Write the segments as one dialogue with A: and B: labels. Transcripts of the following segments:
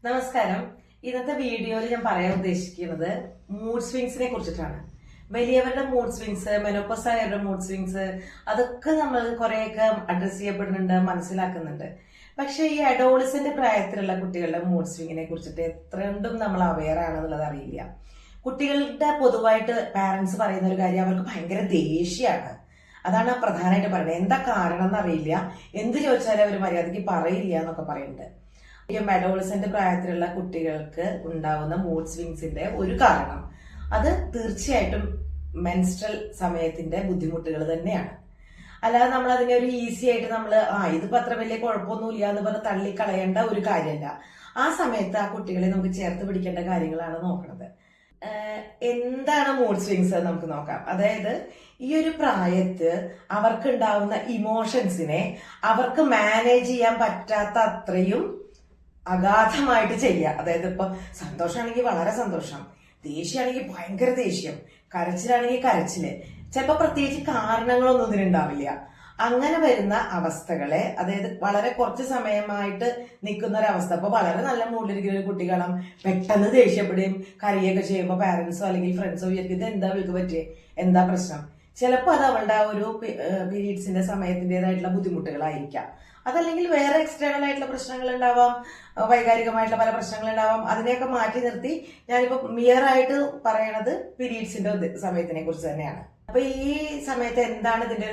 A: നമസ്കാരം. ഇന്നത്തെ വീഡിയോയിൽ ഞാൻ പറയാൻ ഉദ്ദേശിക്കുന്നത് മൂഡ് സ്വിങ്സിനെ കുറിച്ചിട്ടാണ്. വലിയവരുടെ മൂഡ് സ്വിങ്സ്, മെനോപോസ് ആയവരുടെ മൂഡ് സ്വിങ്സ്, അതൊക്കെ നമ്മൾ കുറെയൊക്കെ അഡ്രസ് ചെയ്യപ്പെടുന്നുണ്ട്, മനസ്സിലാക്കുന്നുണ്ട്. പക്ഷെ ഈ അഡോളസന്റ് പ്രായത്തിലുള്ള കുട്ടികളുടെ മൂഡ് സ്വിങ്ങിനെ കുറിച്ചിട്ട് എത്രണ്ടും നമ്മൾ അവെയർ ആണെന്നുള്ളത് അറിയില്ല. കുട്ടികളുടെ പൊതുവായിട്ട് പാരന്റ്സ് പറയുന്ന ഒരു കാര്യം, അവർക്ക് ഭയങ്കര ദേഷ്യമാണ്. അതാണ് പ്രധാനമായിട്ട് പറയുന്നത്. എന്താ കാരണം എന്നറിയില്ല, എന്ത് ചോദിച്ചാലും അവർ മര്യാദയ്ക്ക് പറയില്ല എന്നൊക്കെ പറയുന്നുണ്ട്. അഡോളസന്റ് പ്രായത്തിലുള്ള കുട്ടികൾക്ക് ഉണ്ടാവുന്ന മൂഡ് സ്വിങ്സിന്റെ ഒരു കാരണം അത് തീർച്ചയായിട്ടും മെൻസ്ട്രൽ സമയത്തിന്റെ ബുദ്ധിമുട്ടുകൾ തന്നെയാണ്. അല്ലാതെ നമ്മൾ അതിനെ ഒരു ഈസി ആയിട്ട് ഇതിപ്പോ അത്ര വലിയ കുഴപ്പമൊന്നുമില്ല എന്ന് പറഞ്ഞ് തള്ളിക്കളയേണ്ട ഒരു കാര്യമല്ല. ആ സമയത്ത് ആ കുട്ടികളെ നമുക്ക് ചേർത്ത് പിടിക്കേണ്ട കാര്യങ്ങളാണ് നോക്കുന്നത്. എന്താണ് മൂഡ് സ്വിങ്സ് നമുക്ക് നോക്കാം. അതായത് ഈ ഒരു പ്രായത്ത് അവർക്ക് ഉണ്ടാവുന്ന ഇമോഷൻസിനെ അവർക്ക് മാനേജ് ചെയ്യാൻ പറ്റാത്ത അത്രയും അഗാധമായിട്ട് ചെയ്യുക. അതായത് ഇപ്പൊ സന്തോഷമാണെങ്കിൽ വളരെ സന്തോഷം, ദേഷ്യമാണെങ്കിൽ ഭയങ്കര ദേഷ്യം, കരച്ചിലാണെങ്കിൽ കരച്ചില്, ചിലപ്പോ പ്രത്യേകിച്ച് കാരണങ്ങളൊന്നും ഇതിനുണ്ടാവില്ല. അങ്ങനെ വരുന്ന അവസ്ഥകളെ, അതായത് വളരെ കുറച്ച് സമയമായിട്ട് നിൽക്കുന്ന ഒരവസ്ഥ. അപ്പൊ വളരെ നല്ല മൂഡിലിരിക്കുന്ന ഒരു കുട്ടി കാണാം പെട്ടെന്ന് ദേഷ്യപ്പെടുകയും കരയൊക്കെ ചെയ്യുമ്പോൾ പാരന്റ്സോ അല്ലെങ്കിൽ ഫ്രണ്ട്സോ വിചാരിക്കും ഇത് എന്താ വിളിക്ക് പറ്റിയേ, എന്താ പ്രശ്നം. ചിലപ്പോൾ അത് അവളുടെ ആ ഒരു പീരീഡ്സിന്റെ സമയത്തിൻ്റെതായിട്ടുള്ള ബുദ്ധിമുട്ടുകളായിരിക്കാം. അതല്ലെങ്കിൽ വേറെ എക്സ്റ്റേണൽ ആയിട്ടുള്ള പ്രശ്നങ്ങൾ ഉണ്ടാവാം, വൈകാരികമായിട്ടുള്ള പല പ്രശ്നങ്ങൾ ഉണ്ടാവാം. അതിനെയൊക്കെ മാറ്റി നിർത്തി ഞാനിപ്പോ മിയർ ആയിട്ട് പറയണത് പീരീഡ്സിന്റെ സമയത്തിനെ കുറിച്ച് തന്നെയാണ്. അപ്പൊ ഈ സമയത്ത് എന്താണ് ഇതിന്റെ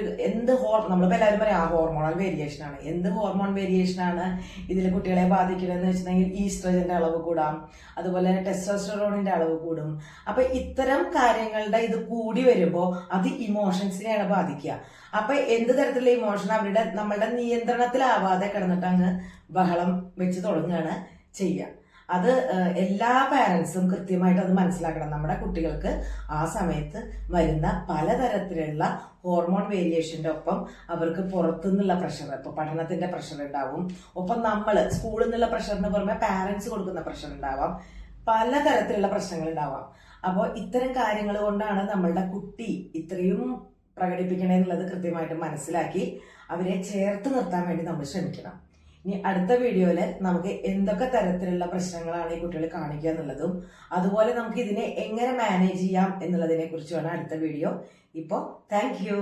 A: നമ്മളിപ്പോ എല്ലാവരും പറയാം ഹോർമോണൽ വേരിയേഷൻ ആണ്. എന്ത് ഹോർമോൺ വേരിയേഷൻ ആണ് ഇതിൽ കുട്ടികളെ ബാധിക്കണമെന്ന് വെച്ചിട്ടുണ്ടെങ്കിൽ ഈസ്ട്രജന്റെ അളവ് കൂടാം, അതുപോലെ ടെസ്റ്റോസ്റ്ററോണിന്റെ അളവ് കൂടും. അപ്പൊ ഇത്തരം കാര്യങ്ങളുടെ ഇത് കൂടി വരുമ്പോൾ അത് ഇമോഷൻസിനെയാണ് ബാധിക്കുക. അപ്പൊ എന്ത് തരത്തിലുള്ള ഇമോഷൻ നമ്മളുടെ നിയന്ത്രണത്തിലാവാതെ കിടന്നിട്ട് അങ്ങ് ബഹളം വെച്ച് തുടങ്ങുകയാണ് ചെയ്യുക. അത് എല്ലാ പാരന്റ്സും കൃത്യമായിട്ട് അത് മനസ്സിലാക്കണം. നമ്മുടെ കുട്ടികൾക്ക് ആ സമയത്ത് വരുന്ന പലതരത്തിലുള്ള ഹോർമോൺ വേരിയേഷന്റെ ഒപ്പം അവർക്ക് പുറത്തുനിന്നുള്ള പ്രഷർ, ഇപ്പൊ പഠനത്തിന്റെ പ്രഷർ ഉണ്ടാവും, ഒപ്പം സ്കൂളിൽ നിന്നുള്ള പ്രഷറിന് പുറമെ പാരന്റ്സ് കൊടുക്കുന്ന പ്രഷർ ഉണ്ടാവാം, പലതരത്തിലുള്ള പ്രശ്നങ്ങൾ ഉണ്ടാവാം. അപ്പോൾ ഇത്തരം കാര്യങ്ങൾ കൊണ്ടാണ് നമ്മളുടെ കുട്ടി ഇത്രയും പ്രകടിപ്പിക്കണേന്നുള്ളത് കൃത്യമായിട്ട് മനസ്സിലാക്കി അവരെ ചേർത്ത് നിർത്താൻ വേണ്ടി നമ്മൾ ശ്രമിക്കണം. ഇനി അടുത്ത വീഡിയോയില് നമുക്ക് എന്തൊക്കെ തരത്തിലുള്ള പ്രശ്നങ്ങളാണ് ഈ കുട്ടികൾ കാണിക്കുക എന്നുള്ളതും, അതുപോലെ നമുക്ക് ഇതിനെ എങ്ങനെ മാനേജ് ചെയ്യാം എന്നുള്ളതിനെ കുറിച്ചുമാണ് അടുത്ത വീഡിയോ. ഇപ്പോൾ താങ്ക് യു.